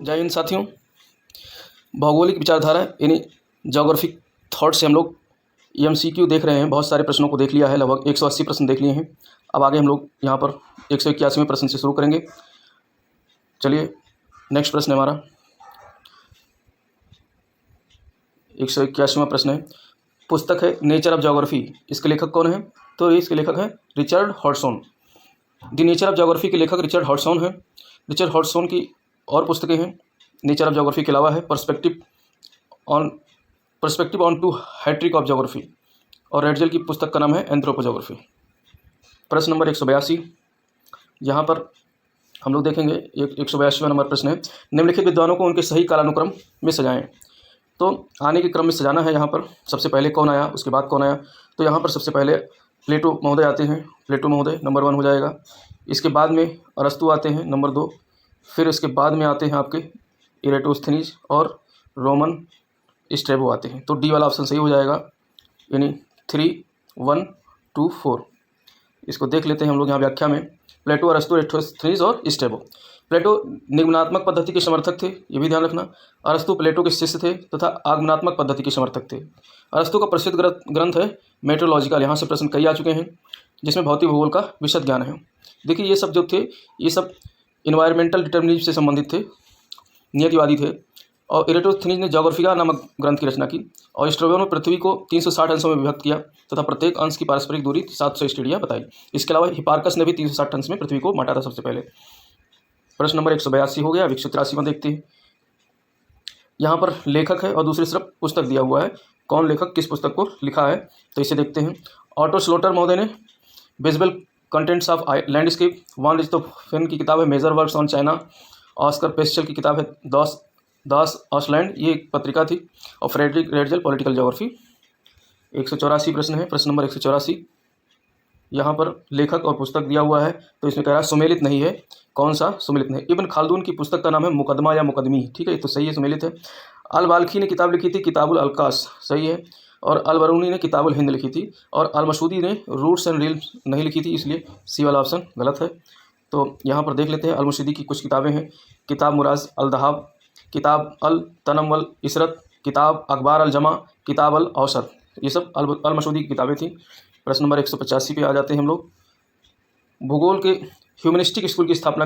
जय हिंद साथियों। भौगोलिक विचारधारा यानी ज्योग्राफिक थॉट से हम लोग एमसीक्यू देख रहे हैं। बहुत सारे प्रश्नों को देख लिया है, लगभग 180 प्रश्न देख लिए हैं। अब आगे हम लोग यहाँ पर 181वें प्रश्न से शुरू करेंगे। चलिए, नेक्स्ट प्रश्न है हमारा 181वां प्रश्न है। पुस्तक है नेचर ऑफ ज्योग्राफी। इसके लेखक कौन है? तो इसके लेखक हैं Richard Hodson. The nature of geography के लेखक रिचर्ड हॉडसन है। रिचर्ड हॉडसन की और पुस्तकें हैं नेचर ऑफ ज्योग्राफी के अलावा है पर्सपेक्टिव ऑन टू हैट्रिक ऑफ ज्योग्राफी, और रेडजेल की पुस्तक का नाम है एंथ्रोपोज्योग्राफी। प्रश्न नंबर 182, यहाँ पर हम लोग देखेंगे 182वां नंबर प्रश्न है। निम्नलिखित विद्वानों को उनके सही कालानुक्रम में सजाएं। तो आने के क्रम में सजाना है। यहाँ पर सबसे पहले कौन आया, उसके बाद कौन आया। तो यहाँ पर सबसे पहले प्लेटो महोदय आते हैं। प्लेटो महोदय नंबर 1 हो जाएगा। इसके बाद में अरस्तु आते हैं नंबर 2। फिर इसके बाद में आते हैं आपके इरेटोस्थनीज और रोमन स्ट्रेबो आते हैं। तो डी वाला ऑप्शन सही हो जाएगा, यानी 3, 1, 2, 4। इसको देख लेते हैं हम लोग यहाँ व्याख्या में। प्लेटो, अरस्तु, इरेटोस्थनीज और स्ट्रेबो। प्लेटो निगमनात्मक पद्धति के समर्थक थे, ये भी ध्यान रखना। अरस्तु प्लेटो के शिष्य थे तथा आगमनात्मक पद्धति के समर्थक थे। अरस्तु का प्रसिद्ध ग्रंथ है मेट्रोलॉजिकल। यहाँ से प्रश्न कई आ चुके हैं, जिसमें भौतिक भूगोल का विशद ज्ञान है। देखिए, ये सब जो थे, ये सब इन्वायरमेंटल डिटर्मिनिज्म से संबंधित थे, नियतिवादी थे। और इरेटोस्थनीज ने ज्योग्राफिका नामक ग्रंथ की रचना की। और स्ट्रेबो ने पृथ्वी को 360 अंशों में विभक्त किया तथा प्रत्येक अंश की पारस्परिक दूरी 700 स्टेडिया बताई। इसके अलावा हिपार्कस ने भी 360 अंश में पृथ्वी को बांटा था सबसे पहले। प्रश्न नंबर 182 हो गया। 183वां देखते हैं। यहाँ पर लेखक है और दूसरी तरफ पुस्तक दिया हुआ है। कौन लेखक किस पुस्तक को लिखा है, तो इसे देखते हैं। ऑटो स्लोटर महोदय ने visual contents of landscape. Von Richthofen की किताब है major works on China. Oscar Peschel की किताब है दास ऑसलैंड, ये एक पत्रिका थी। और फ्रेडरिक रेडजेल पॉलिटिकल ज्योग्राफी। 184 प्रश्न है। प्रश्न नंबर 184, यहाँ पर लेखक और पुस्तक दिया हुआ है। तो इसमें कह रहा है सुमेलित नहीं है। कौन सा सुमेलित नहीं? इब्न खालदून की पुस्तक का नाम है मुकदमा या मुकदमी। ठीक है, तो सही है, सुमेलित है। अल बाल्खी ने किताब लिखी थी किताबुल अलकास, सही है। और अल बरूनी ने किताबुल हिंद लिखी थी। और अल मसूदी ने रूट्स एंड रील्स नहीं लिखी थी, इसलिए सी वाला ऑप्शन गलत है। तो यहाँ पर देख लेते हैं। अल मसूदी की कुछ किताबें हैं। किताब मुराज अल दहाब, किताब अल तनम वल इसरत, किताब अखबार अल जमा, किताब अल औसत, ये सब अल मसूदी की किताबें थी। प्रश्न नंबर 185 पे आ जाते हैं हम लोग। भूगोल के ह्यूमनिस्टिक स्कूल की स्थापना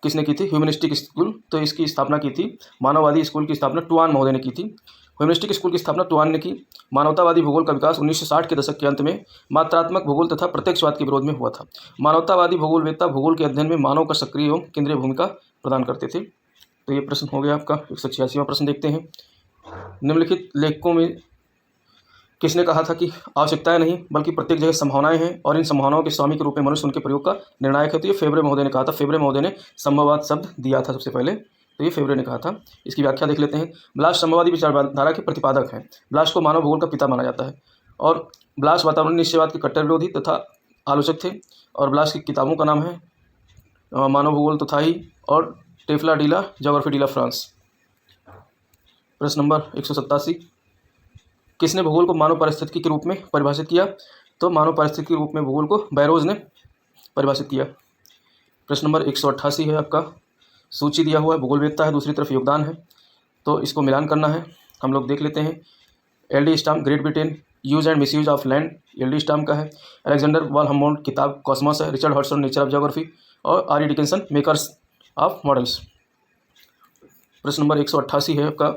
किसने की थी? ह्यूमनिस्टिक स्कूल, तो इसकी स्थापना की थी मानववादी स्कूल की स्थापना टुआन महोदय ने की थी। ह्यूमनिस्टिक स्कूल की स्थापना टुआन ने की। मानवतावादी भूगोल का विकास 1960 के दशक के अंत में मात्रात्मक भूगोल तथा प्रत्यक्षवाद के विरोध में हुआ था। मानवतावादी भूगोलवेत्ता भूगोल के अध्ययन में मानव का सक्रिय एवं केंद्रीय भूमिका प्रदान करते थे। तो ये प्रश्न हो गया आपका। 186वां प्रश्न देखते हैं। निम्नलिखित लेखकों में किसने कहा था कि आवश्यकताएं नहीं बल्कि प्रत्येक जगह संभावनाएं हैं, और इन संभावनाओं के स्वामी के रूप में मनुष्य उनके प्रयोग का निर्णायक है? तो ये फेब्रे महोदय ने कहा था। फेब्रे महोदय ने संभववाद शब्द दिया था सबसे पहले, तो ये फेब्रे ने कहा था। इसकी व्याख्या देख लेते हैं। ब्लास संभववादी विचारधारा के प्रतिपादक हैं। ब्लास को मानव भूगोल का पिता माना जाता है, और ब्लास वातावरण निश्चयवाद के कट्टर विरोधी तथा आलोचक थे। और ब्लास की किताबों का नाम है मानव भूगोल तो था ही, और टेफ्ला डीला ज्योग्राफी डीला फ्रांस। प्रश्न नंबर 187, किसने भूगोल को मानव पारिस्थितिकी के रूप में परिभाषित किया? तो मानव पारिस्थितिकी के रूप में भूगोल को बैरोज ने परिभाषित किया। प्रश्न नंबर 188 है आपका। सूची दिया हुआ है, भूगोलवेत्ता है, दूसरी तरफ योगदान है, तो इसको मिलान करना है। हम लोग देख लेते हैं। L D. Stamp, Great Britain, use and misuse of land, L D. Stamp का है। अलेक्जेंडर वाल हम्मोंड, किताब कॉस्मोस है। Richard Hartshorne, nature of geography. और R E. Dickinson, makers of models. प्रश्न नंबर 188 है आपका।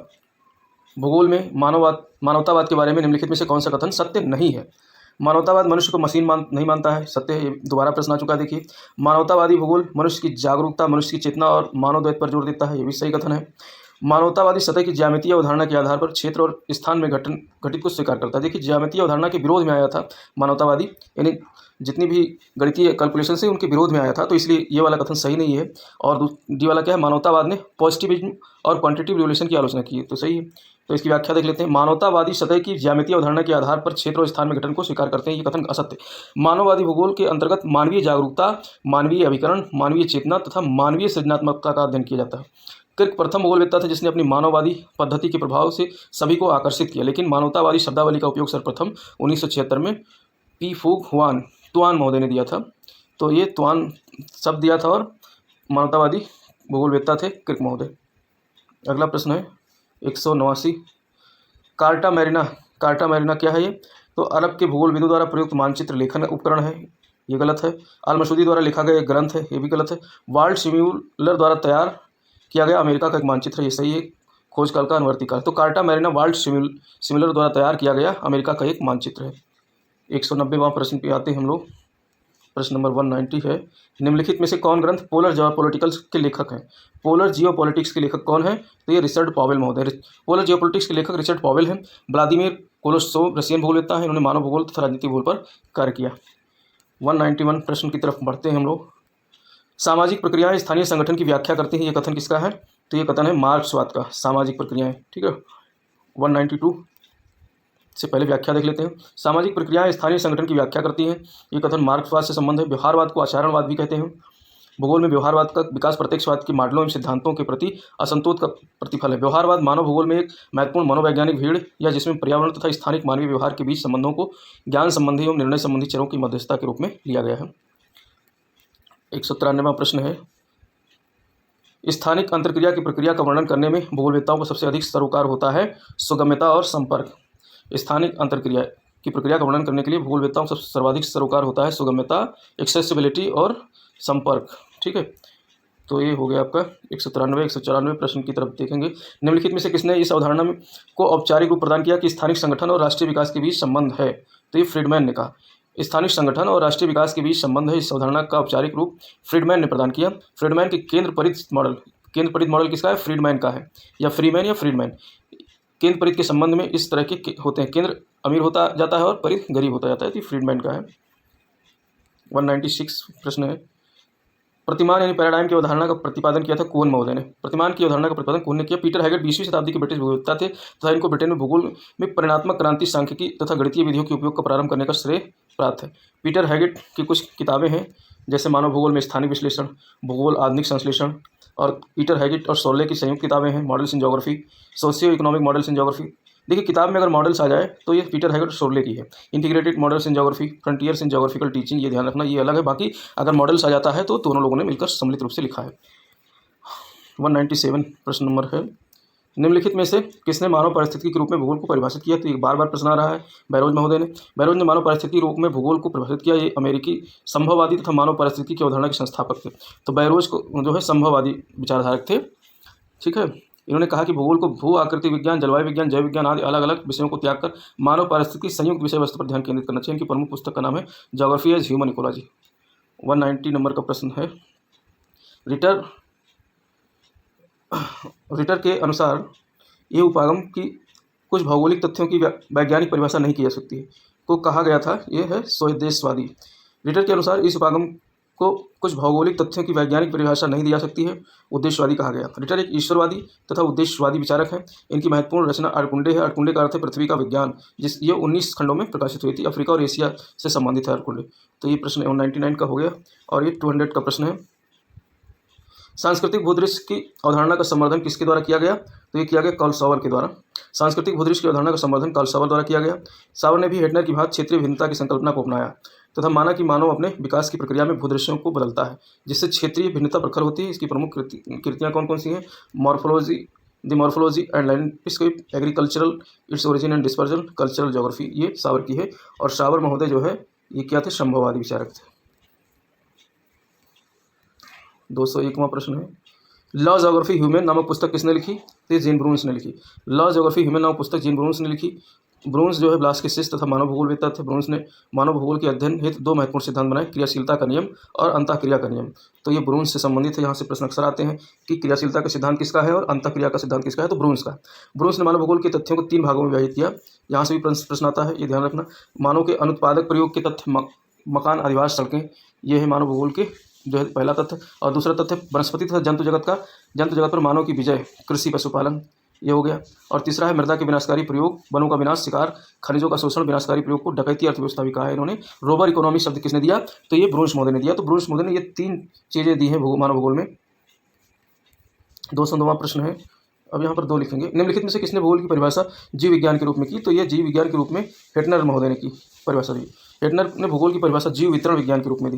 भूगोल में मानवतावाद के बारे में निम्नलिखित में से कौन सा कथन सत्य नहीं है? मानवतावाद मनुष्य को मशीन नहीं मानता है, सत्य है। ये दोबारा प्रश्न आ चुका है, देखिए। मानवतावादी भूगोल मनुष्य की जागरूकता, मनुष्य की चेतना और मानवद्वैत पर जोर देता है, ये भी सही कथन है। मानवतावादी सतह की ज्यामितीय अवधारणा के आधार पर क्षेत्र और स्थान में घटित को स्वीकार करता है। देखिए, ज्यामितीय अवधारणा के विरोध में आया था मानवतावादी, यानी जितनी भी गणितीय कैलकुलेशन से उनके विरोध में आया था, तो इसलिए ये वाला कथन सही नहीं है। और डी वाला क्या है? मानवतावाद ने पॉजिटिविज्म और क्वांटिटेटिव रिवोल्यूशन की आलोचना की है, तो सही है। तो इसकी व्याख्या देख लेते हैं। मानवतावादी सतह की ज्यामितीय अवधारणा के आधार पर क्षेत्र और स्थान में गठन को स्वीकार करते हैं, ये कथन असत्य। मानववादी भूगोल के अंतर्गत मानवीय जागरूकता, मानवीय अभिकरण, मानवीय चेतना तथा मानवीय सृजनात्मकता का अध्ययन किया जाता है। किर्क प्रथम भूगोलवेत्ता थे जिसने अपनी मानववादी पद्धति के प्रभाव से सभी को आकर्षित किया, लेकिन मानवतावादी शब्दावली का उपयोग सर्वप्रथम 1976 में पी फूग हुआन तुआन महोदय ने दिया था। तो ये तुआन शब्द दिया था, और मानवतावादी भूगोलवेत्ता थे किर्क महोदय। अगला प्रश्न है 189, कार्टा मैरिना क्या है ये? तो अरब के भूगोलविदों द्वारा प्रयुक्त मानचित्र लेखन उपकरण है, ये गलत है। अल मसूदी द्वारा लिखा गया एक ग्रंथ है, ये भी गलत है। वाल्ट सिम्यूलर द्वारा तैयार किया गया अमेरिका का एक मानचित्र है, ये सही है। खोज काल का अनुवर्ती काल, तो कार्टा मैरिना वाल्ट सिम्यूलर द्वारा तैयार किया गया अमेरिका का एक मानचित्र है। 190वां प्रश्न पे आते हैं हम लोग। प्रश्न नंबर 190 है, निम्नलिखित में से कौन ग्रंथ पोलर जियोपॉलिटिक्स के लेखक हैं? पोलर जियोपॉलिटिक्स के लेखक कौन है? तो ये रिचर्ड पॉवेल महोदय। पोलर जियोपॉलिटिक्स के लेखक रिचर्ड पॉवेल हैं। व्लादिमीर कोलोसोव रशियन भूगोलवेत्ता हैं, इन्होंने मानव भूगोल तथा राजनीतिक भूगोल पर कार्य किया। 191 प्रश्न की तरफ बढ़ते हैं हम लोग। सामाजिक प्रक्रियाएं स्थानीय संगठन की व्याख्या करती हैं, ये कथन किसका है? तो ये कथन है मार्क्सवाद का, सामाजिक प्रक्रियाएं। ठीक है, 192 से पहले व्याख्या देख लेते हैं। सामाजिक प्रक्रियाएं स्थानीय संगठन की व्याख्या करती हैं, ये कथन मार्क्सवाद से संबंध है। व्यवहारवाद को आचरणवाद भी कहते हैं। भूगोल में व्यवहारवाद का विकास प्रत्यक्षवाद के मॉडलों एवं सिद्धांतों के प्रति असंतोष का प्रतिफल है। व्यवहारवाद मानव भूगोल में एक महत्वपूर्ण मनोवैज्ञानिक भीड़ या जिसमें पर्यावरण तथा स्थानिक मानवीय व्यवहार के बीच संबंधों को ज्ञान संबंधी एवं निर्णय संबंधी चरों की मध्यस्थता के रूप में लिया गया है। 193वां प्रश्न है, स्थानिक अंतरक्रिया की प्रक्रिया का वर्णन करने में भूगोलवेत्ताओं को सबसे अधिक सरोकार होता है सुगम्यता और संपर्क। स्थानिक अंतरक्रिया की प्रक्रिया का वर्णन करने के लिए भूगोलवेत्ताओं को सबसे सर्वाधिक सरोकार होता है सुगम्यता, एक्सेसिबिलिटी और संपर्क। ठीक है, तो ये हो गया आपका 193। 194 प्रश्न की तरफ देखेंगे। निम्नलिखित में से किसने इस अवधारणा को औपचारिक रूप प्रदान किया कि स्थानिक संगठन और राष्ट्रीय विकास के बीच संबंध है? तो ये फ्रीडमैन ने कहा। स्थानिक संगठन और राष्ट्रीय विकास के बीच संबंध है, इस अवधारणा का औपचारिक रूप फ्रीडमैन ने प्रदान किया। फ्रीडमैन के केंद्र परित मॉडल किसका है? फ्रीडमैन का है, या फ्रीमैन या फ्रीडमैन। केंद्र परित के संबंध में इस तरह के होते हैं, केंद्र अमीर होता जाता है और परित गरीब होता जाता है, तो फ्रीडमैन का है। 196 प्रश्न है, प्रतिमान यानी पैराडाइम की अवधारणा का प्रतिपादन किया था कौन महोदय ने? प्रतिमान की अवधारणा का प्रतिपादन कौन ने किया? पीटर हैगेट 20वीं शताब्दी के ब्रिटिश भूगोलवेत्ता थे तथा इनको ब्रिटेन में भूगोल में परिणात्मक क्रांति, सांख्यिकी तथा गणितीय विधियों के उपयोग का प्रारंभ करने का श्रेय प्राप्त है। पीटर हैगेट की कुछ किताबें हैं, जैसे मानव भूगोल में स्थानिक विश्लेषण, भूगोल आधुनिक संश्लेषण, और पीटर हैगेट और सोर्ले की संयुक्त किताबें हैं, models in geography, socio economic models in geography. देखिए, किताब में अगर मॉडल्स आ जाए तो ये पीटर हैगेट और सोर्ले की है। Integrated models in geography, frontiers in geographical teaching, ये ध्यान रखना, ये अलग है। बाकी अगर मॉडल्स आ जाता है तो दोनों लोगों ने मिलकर सम्मिलित रूप से लिखा है। 197 प्रश्न नंबर है, निम्नलिखित में से किसने मानव परिस्थिति के रूप में भूगोल को परिभाषित किया? तो ये बार बार प्रश्न आ रहा है, बैरोज महोदय ने। बैरोज ने मानव परिस्थिति के रूप में भूगोल को परिभाषित किया। ये अमेरिकी संभववादी तथा मानव परिस्थिति की अवधारणा के संस्थापक थे। तो बैरोज को जो है संभववादी विचारधारक थे। ठीक है, इन्होंने कहा कि भूगोल को भू आकृति विज्ञान, जलवायु विज्ञान, जैव विज्ञान आदि अलग अलग विषयों को त्याग कर मानव परिस्थिति संयुक्त विषय वस्तु पर ध्यान केंद्रित करना चाहिए। इनकी प्रमुख पुस्तक का नाम है geography as human ecology. 190 number का प्रश्न है, रिटर के अनुसार ये उपागम की कुछ भौगोलिक तथ्यों की वैज्ञानिक परिभाषा नहीं की जा सकती को कहा गया था, ये है स्वदेशवादी। रिटर के अनुसार इस उपागम को कुछ भौगोलिक तथ्यों की वैज्ञानिक परिभाषा नहीं दी जा सकती है, उद्देश्यवादी कहा गया। रिटर एक ईश्वरवादी तथा उद्देश्यवादी विचारक हैं। इनकी महत्वपूर्ण रचना अरकुंडे है। अरकुंडे का अर्थ है पृथ्वी का विज्ञान, ये 19 खंडों में प्रकाशित हुई थी। अफ्रीका और एशिया से संबंधित है अरकुंडे। तो ये प्रश्न 199 का हो गया। और ये 200 का प्रश्न है, सांस्कृतिक भूदृश्य की अवधारणा का संवर्धन किसके द्वारा किया गया? तो ये किया गया कार्ल सावर के द्वारा। सांस्कृतिक भूदृश्य की अवधारणा का संवर्धन कार्ल सावर द्वारा किया गया। सावर ने भी हेटनर की भांति क्षेत्रीय भिन्नता की संकल्पना को अपनाया तथा माना कि मानव अपने विकास की प्रक्रिया में भूदृश्यों को बदलता है, जिससे क्षेत्रीय भिन्नता प्रखर होती है। इसकी प्रमुख कृतियाँ कौन कौन सी हैं? Morphology, the morphology and landscape, agricultural, its origin and dispersion, cultural geography, ये सावर की है। और सावर महोदय जो है ये क्या थे? संभववादी विचारक थे। 201वां प्रश्न है, लॉ ज्योग्राफी ह्यूमन नामक पुस्तक किसने लिखी? तो ये जीन ब्रून्स ने लिखी। लॉ ज्योग्राफी ह्यूमन नामक पुस्तक जीन ब्रून्स ने लिखी। ब्रून्स जो है ब्लास के शिष्य तथा मानव भूगोलवेत्ता थे। ब्रून्स ने मानव भूगोल के अध्ययन हेतु 2 महत्वपूर्ण सिद्धांत बनाए, क्रियाशीलता का नियम और अंतःक्रिया का नियम। तो ये ब्रून्स से संबंधित है। यहाँ से प्रश्न अक्सर आते हैं कि क्रियाशीलता का सिद्धांत किसका है और अंतःक्रिया का सिद्धांत किसका है? तो ब्रून्स का। ब्रून्स ने मानव भूगोल के तथ्यों को 3 भागों में विभाजित किया। यहाँ से भी प्रश्न आता है, ये ध्यान रखना। मानव के अनुत्पादक प्रयोग के तथ्य, मकान, अधिवास, सड़कें, ये है मानव भूगोल के जो है पहला तथ्य। और दूसरा तथ्य वनस्पति तथा जंतु जगत पर मानव की विजय, कृषि, पशुपालन, ये हो गया। और तीसरा है मृदा के विनाशकारी प्रयोग, वनों का विनाश, शिकार, खनिजों का शोषण, विनाशकारी प्रयोग को डकैती अर्थव्यवस्था भी कहा है इन्होंने। रोबर इकोनॉमी शब्द किसने दिया? तो ये ब्रून्स महोदय ने दिया। तो ब्रून्स महोदय ने ये 3 चीज़ें दी हैं मानव भूगोल में। 202वां प्रश्न है, अब यहाँ पर 2 लिखेंगे। निम्नलिखित में से किसने भूगोल की परिभाषा जीव विज्ञान के रूप में की? तो ये जीव विज्ञान के रूप में हेटनर महोदय ने की परिभाषा दी। हेटनर ने भूगोल की परिभाषा जीव वितरण विज्ञान के रूप में दी,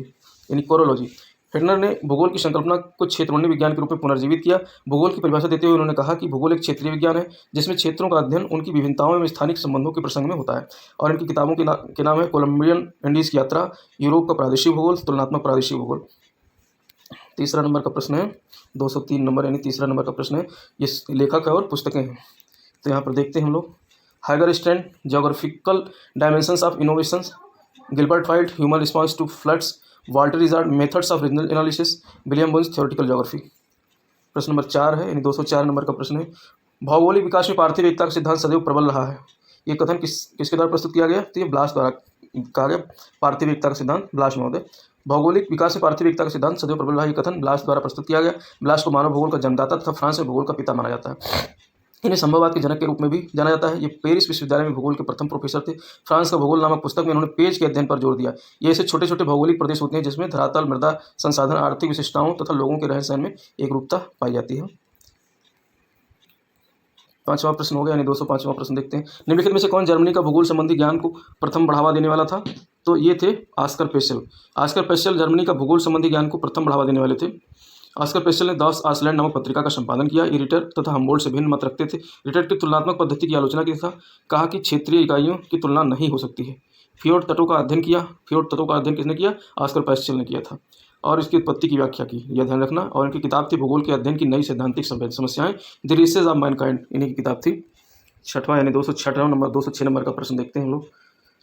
यानी कोरोलॉजी। हिटलर ने भूगोल की संकल्पना को क्षेत्रमंडलीय विज्ञान के रूप में पुनर्जीवित किया। भूगोल की परिभाषा देते हुए उन्होंने कहा कि भूगोल एक क्षेत्रीय विज्ञान है जिसमें क्षेत्रों का अध्ययन उनकी विभिन्नताओं एवं स्थानिक संबंधों के प्रसंग में होता है। और इनकी किताबों के नाम है कोलंबियन इंडीज की यात्रा, यूरोप का प्रादेशिक भूगोल, तुलनात्मक प्रादेशिक भूगोल। तीसरा नंबर का प्रश्न है 203 नंबर, यानी तीसरा नंबर का प्रश्न है, ये लेखक है और पुस्तकें हैं। तो यहाँ पर देखते हैं हम लोग, Hagerstrand geographical dimensions of innovations, Gilbert White human response to floods, Walter Isard methods of regional analysis, William Bunge theoretical geography. प्रश्न नंबर 4 है, यानी 204 नंबर का प्रश्न है, भौगोलिक विकास में पार्थिव एकता का सिद्धांत सदैव प्रबल रहा है। ये कथन किसके द्वारा प्रस्तुत किया गया? तो ये ब्लास द्वारा कहा गया, पार्थिव एकता का सिद्धांत, ब्लास महोदय। भौगोलिक विकास में पार्थिव एकता का सिद्धांत सदैव प्रबल रहा, ये कथन ब्लास द्वारा प्रस्तुत किया गया। ब्लास को मानव भूगोल का जन्मदाता तथा फ्रांस में भूगोल का पिता माना जाता है। इन्हें संभववाद के जनक के रूप में भी जाना जाता है। ये पेरिस विश्वविद्यालय में भूगोल के प्रथम प्रोफेसर थे। फ्रांस का भूगोल नामक पुस्तक में उन्होंने पेज के अध्ययन पर जोर दिया। ये ऐसे छोटे छोटे भौगोलिक प्रदेश होते हैं जिसमें धरातल, मृदा, संसाधन, आर्थिक विशिष्टताओं तथा लोगों के रहन सहन में एक रूपता पाई जाती है। 5वां प्रश्न हो गया, यानी 205वां प्रश्न देखते हैं, निम्नलिखित में से कौन जर्मनी का भूगोल संबंधी ज्ञान को प्रथम बढ़ावा देने वाला था? तो ये थे ऑस्कर पेशेल। ऑस्कर पेशेल जर्मनी का भूगोल संबंधी ज्ञान को प्रथम बढ़ावा देने वाले थे। ऑस्कर पेशेल ने दास आइसलैंड नामक पत्रिका का संपादन किया। ये रिटर तथा हमबोल्ट से भिन्न मत रखते थे। रिटर की तुलनात्मक पद्धति की आलोचना की तथा कहा कि क्षेत्रीय इकाइयों की तुलना नहीं हो सकती है। फियोर्ड तटों का अध्ययन किया। फियोर्ड तटों का अध्ययन किसने किया? ऑस्कर पेशेल ने किया था। और इसकी उत्पत्ति की व्याख्या की, यह ध्यान रखना। और इनकी किताब थी भूगोल के अध्ययन की नई सैद्धांतिक समस्याएं, द रिसेस ऑफ मैनकाइंड, इन्हीं की किताब थी। 6वां यानी 206 नंबर 206 नंबर का प्रश्न देखते हैं हम लोग,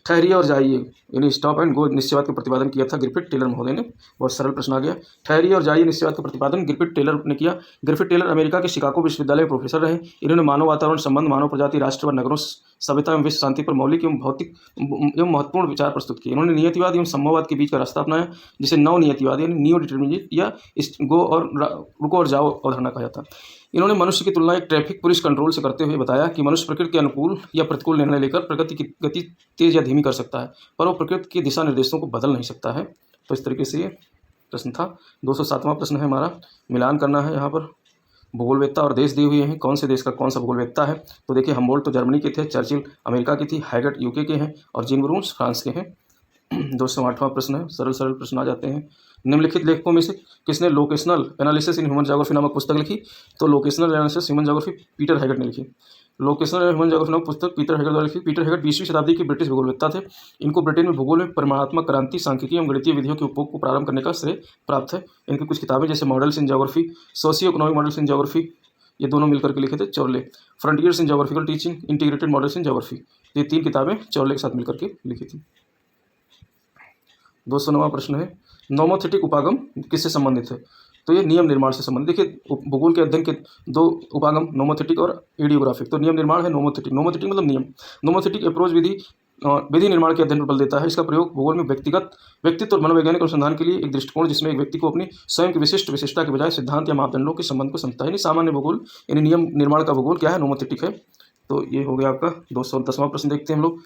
ठहरिए और जाइए यानी स्टॉप एंड गो निश्चयवाद का प्रतिपादन किया था ग्रिफिथ टेलर महोदय ने। बहुत सरल प्रश्न आ गया। ठहरिए और जाइए निश्चयवाद का प्रतिपादन ग्रिफिथ टेलर ने किया। ग्रिफिथ टेलर अमेरिका के शिकागो विश्वविद्यालय में प्रोफेसर रहे। इन्होंने मानव वातावरण संबंध, मानव प्रजाति, राष्ट्र व नगरों, सभ्यता एवं विश्व शांति पर मौलिक एवं भौतिक एवं महत्वपूर्ण विचार प्रस्तुत किए। इन्होंने नियतिवाद एवं सम्भववाद के बीच का रास्ता अपनाया, जिसे नव नियतिवाद यानी न्यू डिटर्मिनिज्म या रुको और जाओ अवधारणा कहा जाता है। इन्होंने मनुष्य की तुलना एक ट्रैफिक पुलिस कंट्रोल से करते हुए बताया कि मनुष्य प्रकृति के अनुकूल या प्रतिकूल निर्णय लेकर प्रगति की गति तेज या धीमी कर सकता है, पर वो प्रकृति के दिशा निर्देशों को बदल नहीं सकता है। तो इस तरीके से ये प्रश्न था। 207वां प्रश्न है हमारा, मिलान करना है। यहाँ पर भूगोलवेत्ता और देश दिए हुए हैं, कौन से देश का कौन सा भूगोलवेत्ता है? तो देखिए, हमबोल्ट तो जर्मनी के थे, चर्चिल अमेरिका की थी, हैगट यूके के हैं और जीन ब्रून्स फ्रांस के हैं। 208वां प्रश्न है, सरल सरल प्रश्न आ जाते हैं। निम्नलिखित लेखकों में से किसने locational analysis in human geography नामक पुस्तक लिखी? तो locational analysis human geography Peter Haggett ने लिखी। लोकेशनल ह्यूमन ज्योग्राफी नामक पुस्तक पीटर हैगट द्वारा लिखी। पीटर हैगट 20वीं शताब्दी के ब्रिटिश भूगोलवेत्ता थे। इनको ब्रिटेन में भूगोल में परिमाणात्मक क्रांति, सांख्यिकी एवं गणितीय विधियों के उपयोग को प्रारंभ करने का श्रेय प्राप्त है। इनकी कुछ किताबें जैसे models in geography, socio economic models in geography, ये दोनों मिलकर के लिखे थे Chorley, frontiers in geographical teaching, integrated models in geography, ये 3 किताबें चौर्ले के साथ मिलकर के लिखी थी। 209वां प्रश्न है, नोमोथेटिक उपागम किससे संबंधित है? तो ये नियम निर्माण से संबंधित। देखिए, भूगोल के अध्ययन के 2 उपागम, नोमोथेटिक और एडियोग्राफिक। तो नियम निर्माण है नोमोथेटिक। नोमोथेटिक मतलब नियम। नोमोथेटिक अप्रोच विधि निर्माण के अध्ययन पर बल देता है। इसका प्रयोग भूगोल में व्यक्तित्व और मनोवैज्ञानिक अनुसंधान के लिए एक दृष्टिकोण जिसमें एक व्यक्ति को अपनी स्वयं की विशिष्टता के बजाय सिद्धांत या मापदंडों के संबंध को समझता है। यानी सामान्य भूगोल यानी नियम निर्माण का भूगोल क्या है? नोमोथेटिक है। तो ये हो गया आपका 210वां प्रश्न। देखते हैं हम लोग,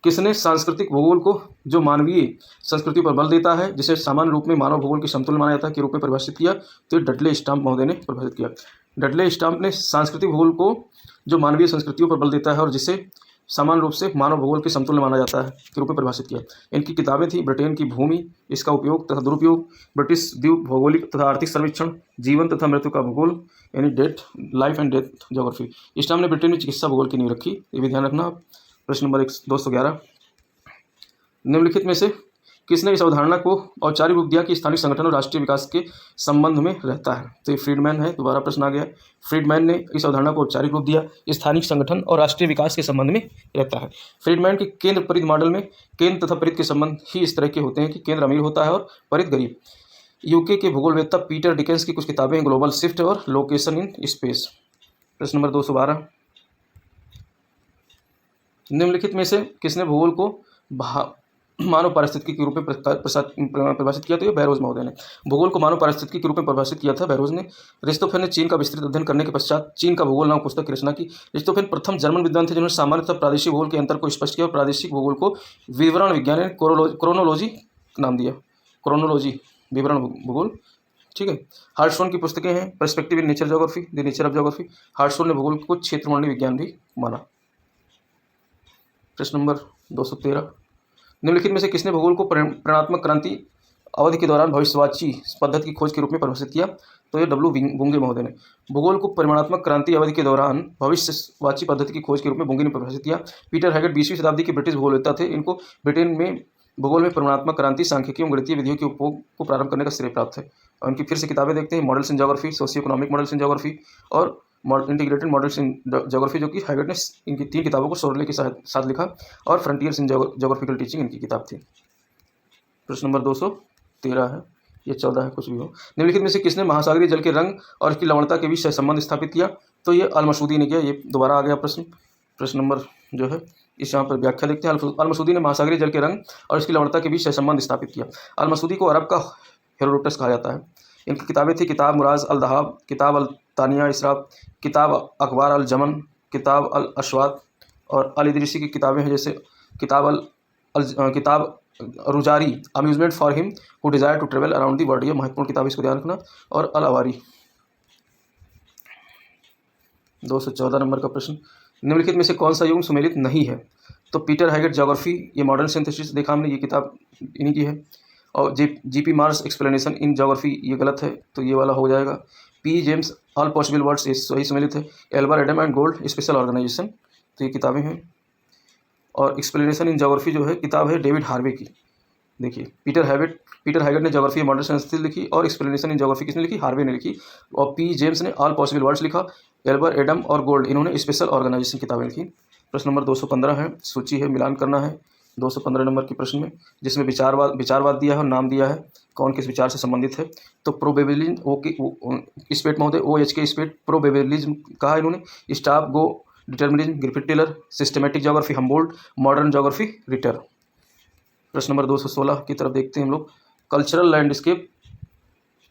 किसने सांस्कृतिक भूगोल को, जो मानवीय संस्कृति पर बल देता है, जिसे सामान्य रूप में मानव भूगोल के समतुल्य माना जाता है, के रूप में परिभाषित किया? तो डडले स्टाम्प महोदय ने परिभाषित किया। डडले स्टाम्प ने सांस्कृतिक भूगोल को, जो मानवीय संस्कृतियों पर बल देता है और जिसे सामान्य रूप से मानव भूगोल के समतुल्य माना जाता है, के रूप में परिभाषित किया। इनकी किताबें थी ब्रिटेन की भूमि, इसका उपयोग तथा दुरुपयोग, ब्रिटिश द्वीप भौगोलिक तथा आर्थिक सर्वेक्षण, जीवन तथा मृत्यु का भूगोल यानी life and death geography. Stamp ने ब्रिटेन में चिकित्सा भूगोल की नींव रखी, ये भी ध्यान रखना। प्रश्न नंबर 211, निम्नलिखित में से किसने इस अवधारणा को औपचारिक रूप दिया कि स्थानिक संगठन और राष्ट्रीय विकास के संबंध में रहता है? तो ये फ्रीडमैन है। दोबारा प्रश्न आ गया, फ्रीडमैन ने इस अवधारणा को औपचारिक रूप दिया, स्थानिक संगठन और राष्ट्रीय विकास के संबंध में रहता है। फ्रीडमैन के केंद्र परिध मॉडल में केंद्र तथा परिध के संबंध ही इस तरह के होते हैं कि केंद्र अमीर होता है और परिध गरीब। यूके के भूगोलवेत्ता पीटर डिकेंस की कुछ किताबें ग्लोबल शिफ्ट और लोकेशन इन स्पेस। प्रश्न नंबर 212, निम्नलिखित में से किसने भूगोल को मानव पारिस्थितिकी के रूप में परिभाषित किया? तो ये बैरोज महोदय ने भूगोल को मानव पारिस्थितिकी के रूप में परिभाषित किया था, बैरोज ने। रिस्तोफेन ने चीन का विस्तृत अध्ययन करने के पश्चात चीन का भूगोल नामक पुस्तक की रचना की। रिस्तोफेन प्रथम जर्मन विद्वान थे जिन्होंने सामान्य तथा प्रादेशिक भूगोल के अंतर को स्पष्ट किया और प्रादेशिक भूगोल को विवरण विज्ञान यानी क्रोनोलॉजी नाम दिया। क्रोनोलॉजी विवरण भूगोल, ठीक है। हार्टस्टोन की पुस्तकें हैं, perspective in nature geography, the nature of geography. Hartshorne ने भूगोल को क्षेत्रमंडलीय विज्ञान भी माना। प्रश्न नंबर 213, निम्नलिखित में से किसने भूगोल को परिमाणात्मक क्रांति अवधि के दौरान भविष्यवाची पद्धति की खोज के रूप में परिभाषित किया? तो ये डब्ल्यू बुंगे महोदय ने। भूगोल को परिमाणात्मक क्रांति अवधि के दौरान भविष्यवाची पद्धति की खोज के रूप में बुंगे ने परिभाषित किया। पीटर हैगेट 20वीं शताब्दी के ब्रिटिश भूगोलवेत्ता थे। इनको ब्रिटेन में भूगोल में परिमाणात्मक क्रांति, सांख्यिकी एवं गणितीय विधियों के उपयोग को प्रारंभ करने का श्रेय प्राप्त है। और उनकी फिर से किताबें देखते हैं, models in geography, socio economic models in geography और इंटीग्रेटेड मॉडल्स इन ज्योग्राफी, जो कि हैगेट ने इनकी 3 किताबों को सोरले के साथ लिखा, और फ्रंटियर्स इन ज्योग्राफिकल टीचिंग इनकी किताब थी। प्रश्न नंबर 213 है, ये 14 है, कुछ भी हो। निम्नलिखित में से किसने महासागरीय जल के रंग और इसकी लवणता के बीच संबंध स्थापित किया? तो ये अल-मसूदी ने किया। ये दोबारा आ गया प्रश्न नंबर जो है, इस यहाँ पर व्याख्या देखते हैं। अल-मसूदी ने महासागरीय जल के रंग और इसकी लवणता के बीच संबंध स्थापित किया। अल-मसूदी को अरब का हेरोडोटस कहा जाता है। इनकी किताबें थी किताब मुराज अल दहाब, किताब अल तानिया इसराब, किताब अखबार अल जमन, किताब अल अशवात, और अल इदरीसी की किताबें हैं जैसे किताब रुजारी amusement for him who desire to travel around the world. ये महत्वपूर्ण किताब, इसको ध्यान रखना। और अल अवारी। 214 नंबर का प्रश्न, निम्नलिखित में से कौन सा युग्म सुमेलित नहीं है? तो पीटर हैगेट ज्योग्राफी, ये मॉडर्न सिंथेसिस देखा हमने, ये किताब इन्हीं की है। और G P Marsh explanation in geography, ये गलत है, तो ये वाला हो जाएगा। P James all possible words, ये सही सुमेलित है। Abler Adam and Gould spatial organisation, तो ये किताबें हैं। और एक्सप्लेनेशन इन ज्योग्राफी जो है किताब है डेविड हार्वे की। देखिए, पीटर हैगेट ने ज्योग्राफी मॉडर्न सिंथेसिस लिखी, और एक्सप्लेनेशन इन ज्योग्राफी किसने लिखी? हार्वे ने लिखी। और पी जेम्स ने ऑल पॉसिबल वर्ड्स लिखा। एल्बर एडम और गोल्ड, इन्होंने स्पेशल ऑर्गेनाइजेशन किताबें लिखी। प्रश्न नंबर 215 है, सूची है, मिलान करना है 215 नंबर के प्रश्न में, जिसमें विचारवाद दिया है और नाम दिया है, कौन किस विचार से संबंधित है। तो प्रोबेबिलिज्म, स्पेट महोदय, OH के स्पेट, प्रोबेबिलिज्म कहा इन्होंने। Stop go determinism Griffith Taylor, systematic geography Humboldt, modern geography Ritter. प्रश्न नंबर 216 की तरफ देखते हैं हम लोग। कल्चरल लैंडस्केप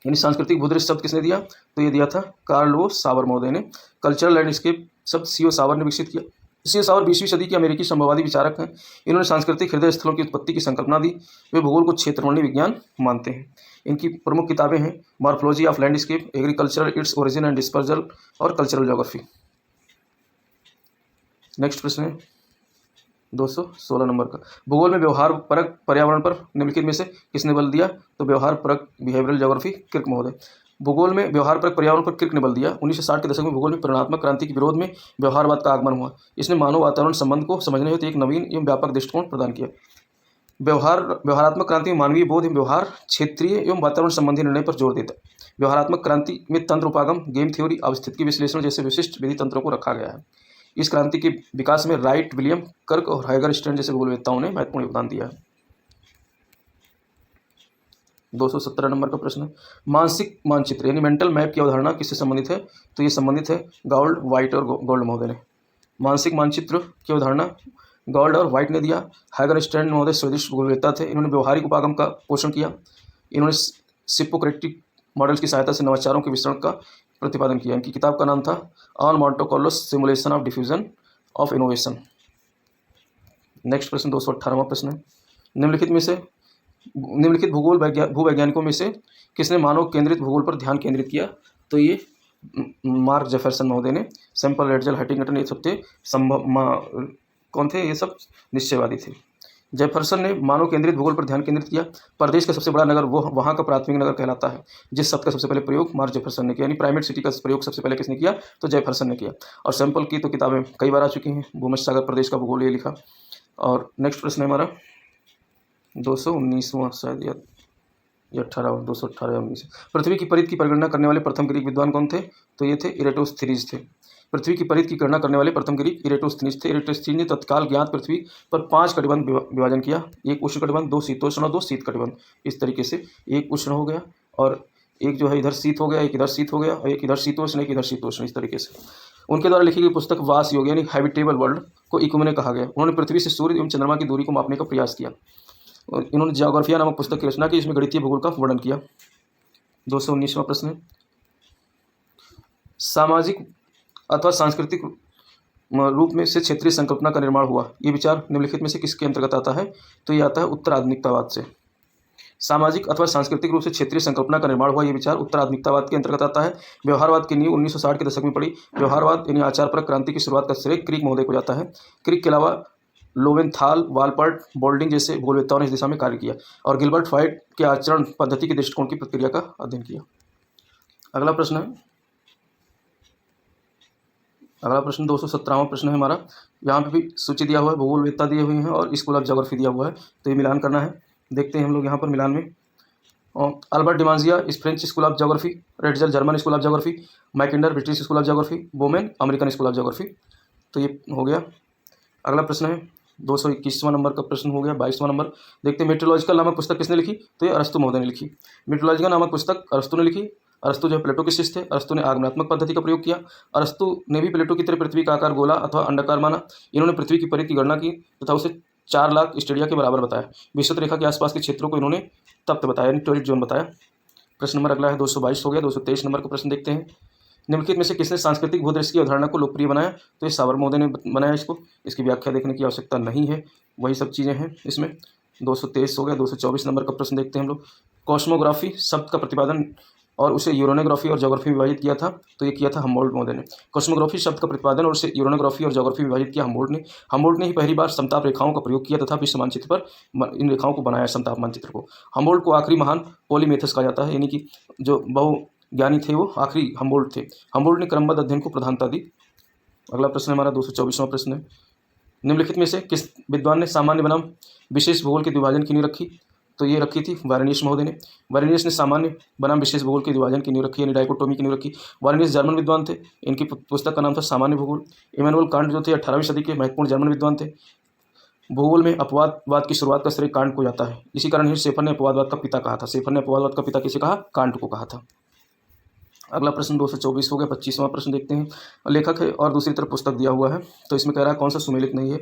यानी सांस्कृतिक भूदृश्य शब्द किसने दिया? तो ये दिया था कार्ल ओ सावर महोदय ने। कल्चरल लैंडस्केप शब्द CO सावर ने विकसित किया। CO सावर 20वीं सदी के अमेरिकी संभववादी विचारक हैं। इन्होंने सांस्कृतिक हृदय स्थलों की उत्पत्ति की संकल्पना दी। वे भूगोल को क्षेत्रमंडलीय विज्ञान मानते हैं। इनकी प्रमुख किताबें हैं morphology of landscape, agricultural its origin and dispersal, और कल्चरल ज्योग्राफी। नेक्स्ट प्रश्न है 216 नंबर का। भूगोल में व्यवहार परक पर्यावरण पर निम्नलिखित में से किसने बल दिया? तो व्यवहार परक बिहेवियरल ज्योग्राफी, किर्क महोदय। भूगोल में व्यवहार परक पर्यावरण पर किर्क ने बल दिया। 1960 के दशक में भूगोल में परिमाणात्मक क्रांति के विरोध में व्यवहारवाद का आगमन हुआ। इसने मानव वातावरण संबंध को समझने हेतु एक नवीन एवं व्यापक दृष्टिकोण प्रदान किया। व्यवहारात्मक क्रांति में मानवीय बोध एवं व्यवहार, क्षेत्रीय एवं वातावरण संबंधी निर्णय पर जोर देता है। व्यवहारात्मक क्रांति में तंत्र उपागम, गेम थ्योरी, अवस्थितिकी विश्लेषण जैसे विशिष्ट विधि तंत्रों को रखा गया है। इस क्रांति के विकास में राइट, विलियम कर्क और हाइगर स्टर्न जैसे भूगोलवेत्ताओं ने महत्वपूर्ण योगदान दिया है। 217 नंबर का प्रश्न है, मानसिक मानचित्र यानी मेंटल मैप की अवधारणा किससे संबंधित है? तो ये संबंधित है गाउल्ड, वाइट और गोल्ड महोदय ने। मानसिक मानचित्र की अवधारणा गॉल्ड और वाइट ने दिया। हाइगर स्टर्न महोदय स्वीडिश भूगोलवेत्ता थे। इन्होंने व्यवहारिक उपागम का पोषण किया। इन्होंने सिपोक्रेटिक मॉडल्स की सहायता से नवाचारों के विस्तरण का प्रतिपादन किया। इनकी किताब का नाम था on Monte Carlo simulation of diffusion of innovation. Next प्रश्न 218वां प्रश्न है, निम्नलिखित भूवैज्ञानिकों में से किसने मानव केंद्रित भूगोल पर ध्यान केंद्रित किया? तो ये मार्क जेफरसन महोदय ने। सैम्पल, रेडजल, हंटिंगटन, ये सब थे कौन थे? ये सब निश्चयवादी थे। जेफरसन ने मानव केंद्रित भूगोल पर ध्यान केंद्रित किया। प्रदेश का सबसे बड़ा नगर वो वहाँ का प्राथमिक नगर कहलाता है। जिस शब्द का सबसे पहले प्रयोग मार्क जेफरसन ने किया, यानी प्राइमेट सिटी का प्रयोग सबसे पहले किसने किया? तो जेफरसन ने किया। और सैंपल की तो किताबें कई बार आ चुकी हैं। भूमध्य सागर प्रदेश का भूगोल ये लिखा। और नेक्स्ट प्रश्न है हमारा 219वां शायद या 18वां, 218 या 19। पृथ्वी की परिधि की परिगणना करने वाले प्रथम ग्रीक विद्वान कौन थे? तो ये थे इरेटोस्थनीज थे। पृथ्वी की परिधि की गणना करने वाले प्रथम ग्रीक इरेटोस्थनीज थे। इरेटोस्थनीज ने तत्काल ज्ञात पृथ्वी पर 5 कटिबंध विभाजन किया। एक उष्ण कटिबंध, 2 शीतोष्ण और 2 शीत कटिबंध। इस तरीके से एक उष्ण हो गया और एक जो है इधर शीत हो गया, एक इधर शीत हो गया और एक इधर शीतोष्ण, एक इधर शीतोष्ण। इस तरीके से उनके द्वारा लिखी गई पुस्तक वास योग यानी हैबिटेबल वर्ल्ड को इकुमेने कहा गया। उन्होंने पृथ्वी से सूर्य एवं चंद्रमा की दूरी को मापने का प्रयास किया। इन्होंने ज्योग्राफिया नामक पुस्तक की रचना की, इसमें गणितीय भूगोल का वर्णन किया। 219वां प्रश्न है, सामाजिक अथवा सांस्कृतिक रूप में से क्षेत्रीय संकल्पना का निर्माण हुआ। ये विचार निम्नलिखित में से किसके अंतर्गत आता है? तो ये आता है उत्तराधुनिकतावाद से। सामाजिक अथवा सांस्कृतिक रूप से क्षेत्रीय संकल्पना का निर्माण हुआ, ये विचार उत्तराधुनिकतावाद के अंतर्गत आता है। व्यवहारवाद की नींव 1960 के दशक में पड़ी। व्यवहारवाद यानी आचार परक क्रांति की शुरुआत का श्रेय क्रिक महोदय को जाता है। क्रिक के अलावा लोवेंथाल, वालपर्ट, बोल्डिंग जैसे भूगोलवेत्ताओं ने इस दिशा में कार्य किया और गिलबर्ट व्हाइट के आचरण पद्धति के दृष्टिकोण की प्रक्रिया का अध्ययन किया। अगला प्रश्न 217वां प्रश्न है हमारा। यहाँ पे भी सूची दिया हुआ है, भूगोलवेत्ता दिए हुए हैं और स्कूल ऑफ ज्योग्राफी दिया हुआ है, तो ये मिलान करना है। देखते हैं हम लोग यहाँ पर मिलान में। अल्बर्ट डिमांजिया इस French school of geography, Ratzel German school of geography, Mackinder British school of geography, Bowman American school of geography. तो ये हो गया। अगला प्रश्न है 221वां नंबर का प्रश्न हो गया। 22वां नंबर देखते हैं, मेट्रोलॉजिकल नामक पुस्तक किसने लिखी? तो ये अरस्तु महोदय ने लिखी। मेट्रोलॉजिकल नामक पुस्तक अरस्तु ने लिखी। अरस्तु जो है प्लेटो के शिष्य थे। अरस्तु ने आगमनात्मक पद्धति का प्रयोग किया। अरस्तु ने भी प्लेटो की तरह पृथ्वी का आकार गोला अथवा अंडाकार माना। इन्होंने पृथ्वी की परिधि की गणना की तथा उसे 4 लाख स्टेडिया के बराबर बताया। विषुवत रेखा के आसपास के क्षेत्रों को इन्होंने तप्त बताया, यानी टॉरिड जोन बताया। प्रश्न नंबर अगला है 222 हो गया। 223 नंबर का प्रश्न देखते हैं, निम्नलिखित में से किसने सांस्कृतिक भूदृश्य की अवधारणा को लोकप्रिय बनाया? तो ये सावर महोदय ने बनाया इसको। इसकी व्याख्या देखने की आवश्यकता नहीं है, वही सब चीज़ें हैं इसमें। 223 हो गया। 224 नंबर का प्रश्न देखते हैं हम लोग, कॉस्मोग्राफी शब्द का प्रतिपादन और उसे यूरोनोग्राफी और ज्योग्राफी में विभाजित किया था, तो ये किया था हम्बोल्ट महोदय ने। कॉस्मोग्राफी शब्द का प्रतिपादन और उसे यूरोनोग्राफी और ज्योग्राफी में विभाजित किया हम्बोल्ट ने ही पहली बार समताप रेखाओं का प्रयोग किया तथा विश्व मानचित्र पर इन रेखाओं को बनाया, समताप मानचित्र को। हम्बोल्ट को आखिरी महान पॉलीमेथस कहा जाता है, यानी कि जो बहुज्ञानी थे वो आखिरी हम्बोल्ट थे। हम्बोल्ट ने क्रमबद्ध अध्ययन को प्रधानता दी। अगला प्रश्न हमारा 224वां प्रश्न है, निम्नलिखित में से किस विद्वान ने सामान्य बनाम विशेष भूगोल के विभाजन की नींव रखी? तो ये रखी थी वारेनियस महोदय ने। वारेनियस ने सामान्य बनाम विशेष भूगोल के विभाजन की नींव रखी, यानी डाइकोटोमी की नींव रखी। वारेनियस जर्मन विद्वान थे। इनकी पुस्तक का नाम था सामान्य भूगोल। इमैनुअल कांट जो थे 18वीं सदी के महत्वपूर्ण जर्मन विद्वान थे। भूगोल में अपवादवाद की शुरुआत का श्रेय कांट को जाता है। इसी कारण ही शेफर ने अपवादवाद का पिता कहा था। शेफर ने अपवादवाद का पिता किसे कहा? कांट को कहा था। अगला प्रश्न 224 हो गया। 25वां प्रश्न देखते हैं, लेखक है और दूसरी तरफ पुस्तक दिया हुआ है, तो इसमें कह रहा है कौन सा सुमेलित नहीं है?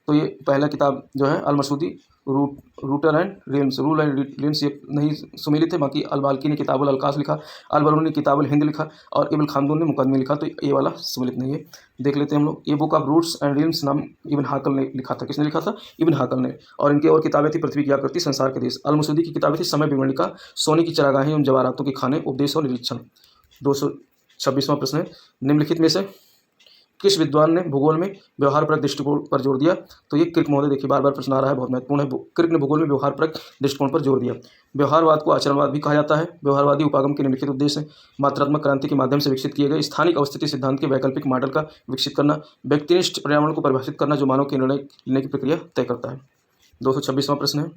तो ये पहला किताब जो है Al-Masudi routes and realms, rule and realms, ये नहीं सुमेलित है। बाकी अल-बाल्की ने किताबुल अलकास लिखा, अल-बरूनी ने किताबुल हिंद लिखा और इब्न खालदून ने मुकदमे लिखा, तो ये वाला सुमेलित नहीं है। देख लेते हैं हम लोग। ये book of routes and realms नाम इब्न हाकल ने लिखा था। किसने लिखा था? इब्न हाकल ने। और इनकी और किताबें थी पृथ्वी की आकृति, संसार के देश। अल-मसूदी की किताबें थी समय विवरणिका, सोने की चरागाहें एवं जवाहरातों के खाने, उपदेश और निरीक्षण। 226वां प्रश्न है, निम्नलिखित में से किस विद्वान ने भूगोल में व्यवहारपरक दृष्टिकोण पर जोर दिया? तो ये क्रिक महोदय, देखिए बार बार प्रश्न आ रहा है, बहुत महत्वपूर्ण है। क्रिक ने भूगोल में व्यवहारपरक दृष्टिकोण पर जोर दिया। व्यवहारवाद को आचरणवाद भी कहा जाता है। व्यवहारवादी उपागम के निम्नलिखित उद्देश्य हैं, मात्रात्मक क्रांति के माध्यम से विकसित किए गए स्थानिक अवस्थिति सिद्धांत के वैकल्पिक मॉडल का विकसित करना, व्यक्तिनिष्ठ पर्यावरण को परिभाषित करना जो मानव के निर्णय लेने की प्रक्रिया तय करता है। 226वां प्रश्न है,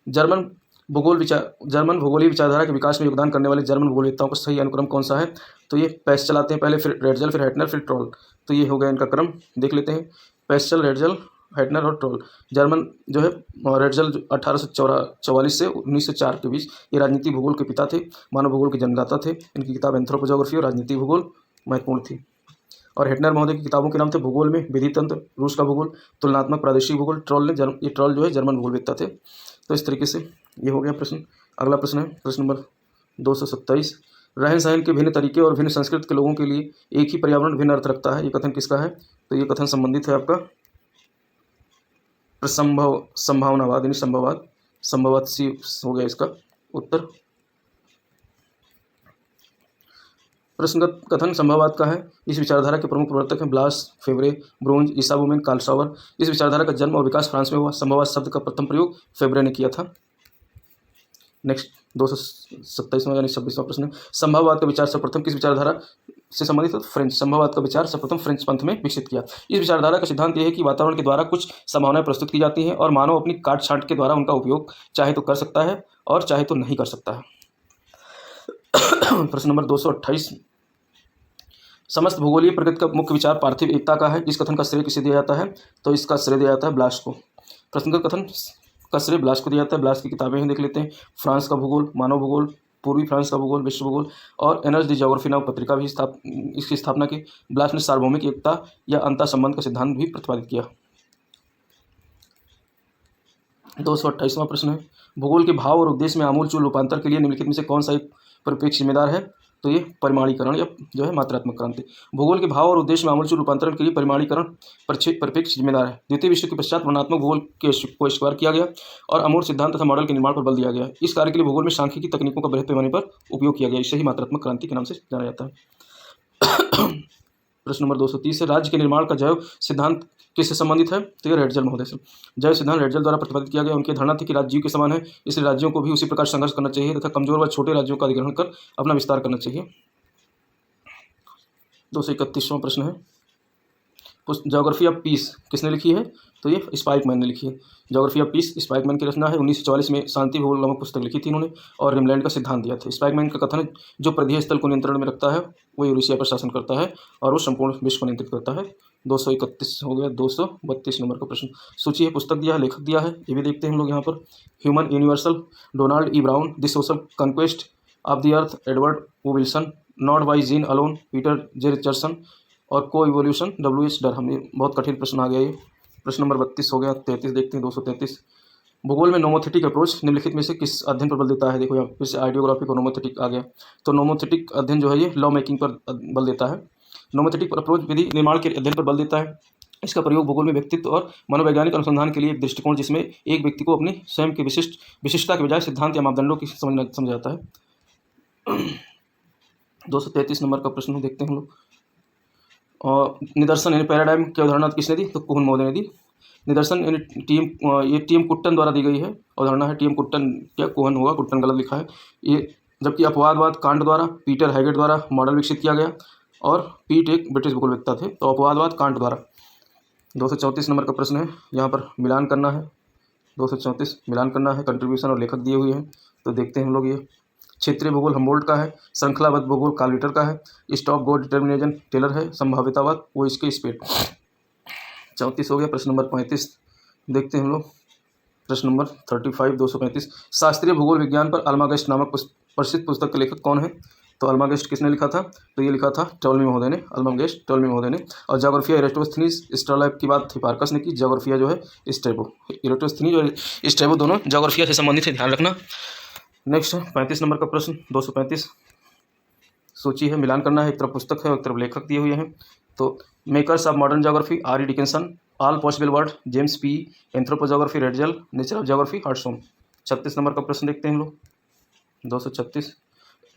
जर्मन भूगोलीय विचारधारा के विकास में योगदान करने वाले जर्मन भूगोलवेत्ताओं का सही अनुक्रम कौन सा है? तो ये पेस्चल आते हैं पहले, फिर रेडजल, फिर हैटनर, फिर ट्रोल। तो ये हो गया इनका क्रम, देख लेते हैं। पेस्चल, रेडजल, हैटनर और ट्रोल। जर्मन जो है रेडजल 1844 से 1904 के बीच ये राजनीति भूगोल के पिता थे, मानव भूगोल के जन्मदाता थे। इनकी किताब एंथ्रोपोजोग्राफी और राजनीति भूगोल महत्वपूर्ण थी। और हेटनर महोदय की किताबों के नाम थे भूगोल में विधि तंत्र, रूस का भूगोल, तुलनात्मक प्रादेशिक भूगोल। ट्रोल जो है जर्मन भूगोलवेत्ता थे। तो इस तरीके से ये हो गया प्रश्न। अगला प्रश्न है प्रश्न नंबर 227, रहन सहन के भिन्न तरीके और भिन्न संस्कृति के लोगों के लिए एक ही पर्यावरण भिन्न अर्थ रखता है, ये कथन किसका है? तो ये कथन संबंधित है आपका संभावनावाद, यानी संभववाद सी हो गया इसका उत्तर। प्रश्नगत कथन संभववाद का है। इस विचारधारा के प्रमुख प्रवर्तक हैं ब्लास, फेवरे, ब्रोंज, ईसा बुमेन, कार्ल सावर। इस विचारधारा का जन्म और विकास फ्रांस में हुआ। संभववाद शब्द का प्रथम प्रयोग फेवरे ने किया था। नेक्स्ट 227वां यानी 26वां प्रश्न है, संभववाद का विचार सर्वप्रथम किस विचारधारा से संबंधित है? फ्रेंच। संभववाद का विचार सर्वप्रथम फ्रेंच पंथ में विकसित किया। इस विचारधारा का सिद्धांत यह है कि वातावरण के द्वारा कुछ संभावनाएं प्रस्तुत की जाती हैं और मानव अपनी काट छांट के द्वारा उनका उपयोग चाहे तो कर सकता है और चाहे तो नहीं कर सकता है। प्रश्न नंबर 228, समस्त भूगोलीय प्रगति का मुख्य विचार पार्थिव एकता का है। इस कथन का श्रेय किसे दिया जाता है? तो इसका श्रेय दिया जाता है ब्लास को। प्रश्नगत कथन का श्रेय ब्लास को दिया जाता है। ब्लास की किताबें हैं, देख लेते हैं। फ्रांस का भूगोल, मानव भूगोल, पूर्वी फ्रांस का भूगोल, विश्व भूगोल और एनर्स दी ज्योग्राफी नामक पत्रिका भी इसकी स्थापना की। ब्लास ने सार्वभौमिक एकता या अंतर संबंध का सिद्धांत भी प्रतिपादित किया। 228वां प्रश्न है, भूगोल के भाव और उद्देश्य में आमूल चूल रूपांतर के लिए निम्नलिखित में से कौन सा एक परिप्रेक्ष्य जिम्मेदार है? तो ये परिमाणीकरण या जो है मात्रात्मक क्रांति। भूगोल के भाव और उद्देश्य में आमूलचूल रूपांतरण के लिए परिमाणीकरण परिप्रेक्ष्य जिम्मेदार है। द्वितीय विश्व के पश्चात वर्णनात्मक भूगोल को स्वीकार किया गया और अमूर्त सिद्धांत तथा मॉडल के निर्माण पर बल दिया गया। इस कार्य के लिए भूगोल में सांख्यिकी तकनीकों का बृहत पैमाने पर उपयोग किया गया। इसे ही मात्रात्मक क्रांति के नाम से जाना जाता है। प्रश्न नंबर 230 है, राज्य के निर्माण का जैव सिद्धांत किससे संबंधित है? तो ये रेटजल महोदय से। जय सिद्धांत रेटजल द्वारा प्रतिपादित किया गया। उनकी धारणा थी कि राज्य जीव के समान है, इसलिए राज्यों को भी उसी प्रकार संघर्ष करना चाहिए तथा कमजोर व छोटे राज्यों का अधिग्रहण कर अपना विस्तार करना चाहिए। 231वां प्रश्न है, ज्योग्राफी ऑफ पीस किसने लिखी है? तो ये स्पाइकमैन ने लिखी है। ज्योग्राफी ऑफ पीस स्पाइकमैन की रचना है। 1944 में शांति भूगोल नामक पुस्तक लिखी थी इन्होंने और रिमलैंड का सिद्धांत दिया था। स्पाइकमैन का कथन है, जो परिधीय स्थल को नियंत्रण में रखता है वो यूरेशिया पर शासन करता है और वो संपूर्ण विश्व को नियंत्रित करता है। 231 हो गया। 232 नंबर का प्रश्न, सूची है, पुस्तक दिया है, लेखक दिया है, ये भी देखते हैं हम लोग यहाँ पर। Human universal, Donald E Brown. The social conquest of the earth, Edward O Wilson. Not by gene alone, Peter J Richardson. और को इवोल्यूशन, डब्ल्यू एच डरहम। ये बहुत कठिन प्रश्न आ गया ये। प्रश्न नंबर 32 हो गया। 33 देखते हैं। 233, भूगोल में नोमोथेटिक अप्रोच निम्नलिखित में से किस अध्ययन पर बल देता है? देखो यहाँ फिर से आइडियोग्राफी को नोमोथेटिक आ गया। तो नोमोथेटिक अध्ययन जो है ये लॉ मेकिंग पर बल देता है। नोमोथेटिक अप्रोच विधि निर्माण के अध्ययन पर बल देता है। इसका प्रयोग भूगोल में व्यक्तित्व और मनोवैज्ञानिक अनुसंधान के लिए एक दृष्टिकोण जिसमें एक व्यक्ति को अपनी स्वयं की विशिष्टता के बजाय सिद्धांत या मापदंडों की समझा जाता है। 233 नंबर का प्रश्न देखते हैं हम लोग। और निदर्शन यानी पैराडाइम की अवधारणा किसने दी? तो कोहन महोदय ने दी। निदर्शन यानी ये टीएम कुट्टन द्वारा दी गई है। अवधारणा है टीएम कुट्टन, क्या कोहन होगा, कुट्टन गलत लिखा है ये। जबकि अपवादवाद कांट द्वारा, पीटर हैगेट द्वारा मॉडल विकसित किया गया और पीट एक ब्रिटिश भूगोलवेत्ता थे। तो अपवादवाद कांट द्वारा। 234 नंबर का प्रश्न है, यहाँ पर मिलान करना है। 234 मिलान करना है, कंट्रीब्यूशन और लेखक दिए हुए हैं। तो देखते हैं हम लोग। ये क्षेत्रीय भूगोल हमबोल्ट का है। श्रृंखलाबद्ध भूगोल कार्ल रिटर का है। स्टॉप गो डिटर्मिनेशन टेलर है। संभाव्यतावाद वो इसके स्पेड। 34 हो गया। प्रश्न नंबर 35 देखते हैं हम लोग। प्रश्न नंबर 35 235, शास्त्रीय भूगोल विज्ञान पर अल्मागस्ट नामक प्रसिद्ध पुस्तक के लेखक कौन है? तो अल्मागस्ट किसने लिखा था? तो ये लिखा था टॉलमी महोदय ने, अल्मागस्ट टॉलमी महोदय ने। और ज्योग्राफिया इरेटोस्थनीज स्ट्रैबो की बात हिपार्कस ने की। ज्योग्राफिया जो है स्ट्रैबो, इरेटोस्थनीज और स्ट्रैबो दोनों ज्योग्राफिया से संबंधित है, ध्यान रखना। नेक्स्ट 35 नंबर का प्रश्न 235, सूची है, मिलान करना है। एक तरफ पुस्तक है और एक तरफ लेखक दिए हुए हैं। तो makers of modern geography R E Dickinson. All possible word James P. Anthropogeography Ratzel. Nature of geography Hartshorne. 36 number का प्रश्न देखते हैं हम लोग। 236,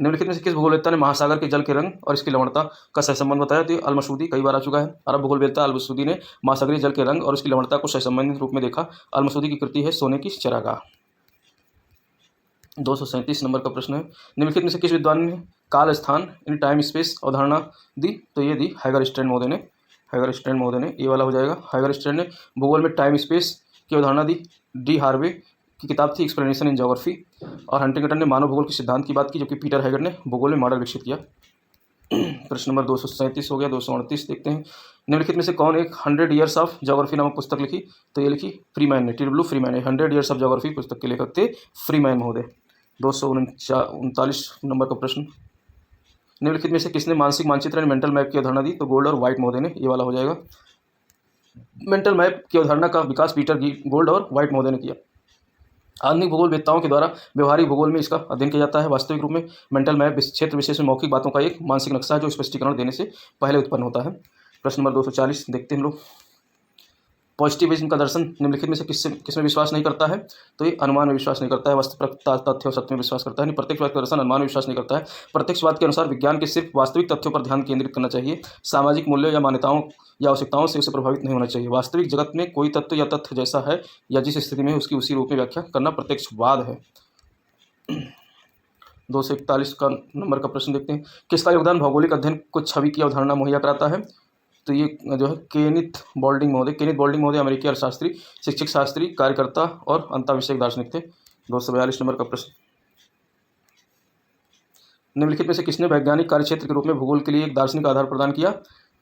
निम्नलिखित में से किस भूगोलवेत्ता ने महासागर के जल के रंग और इसकी लवणता का सहसंबंध बताया? तो अल-मसूदी कई बार आ चुका है। अरब भूगोलवेत्ता अल-मसूदी ने महासागरीय जल के रंग और उसकी लवणता को सहसंबंधित रूप में देखा। अल-मसूदी की कृति है सोने की चरागाह। 237 नंबर का प्रश्न है, निम्नलिखित में से किस विद्वान ने काल स्थान इन टाइम स्पेस अवधारणा दी? तो ये दी हैगरस्ट्रैंड महोदय ने। हैगरस्ट्रैंड महोदय ने, ये वाला हो जाएगा। हैगरस्ट्रैंड ने भूगोल में टाइम स्पेस की अवधारणा दी। डी हार्वे की किताब थी एक्सप्लेनेशन इन ज्योग्राफी। और हंटिंगटन ने मानव भूगोल के सिद्धांत की बात की, जबकि पीटर हैगेट ने भूगोल में मॉडल विकसित किया। प्रश्न नंबर 237 हो गया। 238 देखते हैं, निम्नलिखित में से कौन एक 100 ईयर्स ऑफ ज्योग्राफी नामक पुस्तक लिखी? तो ये लिखी फ्रीमैन ने, टी डब्ल्यू फ्रीमैन ने। 100 ईयर्स ऑफ ज्योग्राफी पुस्तक के लेखक थे फ्रीमैन महोदय। 239 नंबर का प्रश्न, निम्नलिखित में से किसने मानसिक मानचित्र यानी मेंटल मैप की अवधारणा दी? तो गोल्ड और वाइट महोदय ने, ये वाला हो जाएगा। मेंटल मैप की अवधारणा का विकास पीटर गोल्ड और वाइट महोदय ने किया। आधुनिक भूगोलवेत्ताओं के द्वारा व्यवहारिक भूगोल में इसका अध्ययन किया जाता है। वास्तविक रूप में मेंटल मैप क्षेत्र विशेष में मौखिक बातों का एक मानसिक नक्शा है जो स्पष्टीकरण देने से पहले उत्पन्न होता है। प्रश्न नंबर 240 देखते हैं हम लोग। पॉजिटिविज्म का दर्शन निम्नलिखित में से किसमें विश्वास नहीं करता है? तो ये अनुमान में विश्वास नहीं करता है, वस्तुप्रक तथ्य और सत्य में विश्वास करता है। प्रत्यक्षवाद का दर्शन अनुमान में विश्वास नहीं करता है। प्रत्यक्षवाद के अनुसार विज्ञान के सिर्फ वास्तविक तथ्यों पर ध्यान केंद्रित करना चाहिए। सामाजिक मूल्यों या मान्यताओं या आवश्यकताओं से उसे प्रभावित नहीं होना चाहिए। वास्तविक जगत में कोई तत्व या तथ्य जैसा है या जिस स्थिति में है उसकी उसी रूप में व्याख्या करना प्रत्यक्षवाद है। 241 का नंबर का प्रश्न देखते हैं, किसका योगदान भौगोलिक अध्ययन को छवि की अवधारणा मुहैया कराता है? तो ये जो है केनिथ बॉल्डिंग महोदय। केनिथ बॉल्डिंग महोदय अमेरिकी अर्थशास्त्री, शिक्षक शास्त्री, कार्यकर्ता और अंतःविषयक दार्शनिक थे। 242 नंबर का प्रश्न, निम्नलिखित में से किसने वैज्ञानिक कार्यक्षेत्र के रूप में भूगोल के लिए एक दार्शनिक आधार प्रदान किया?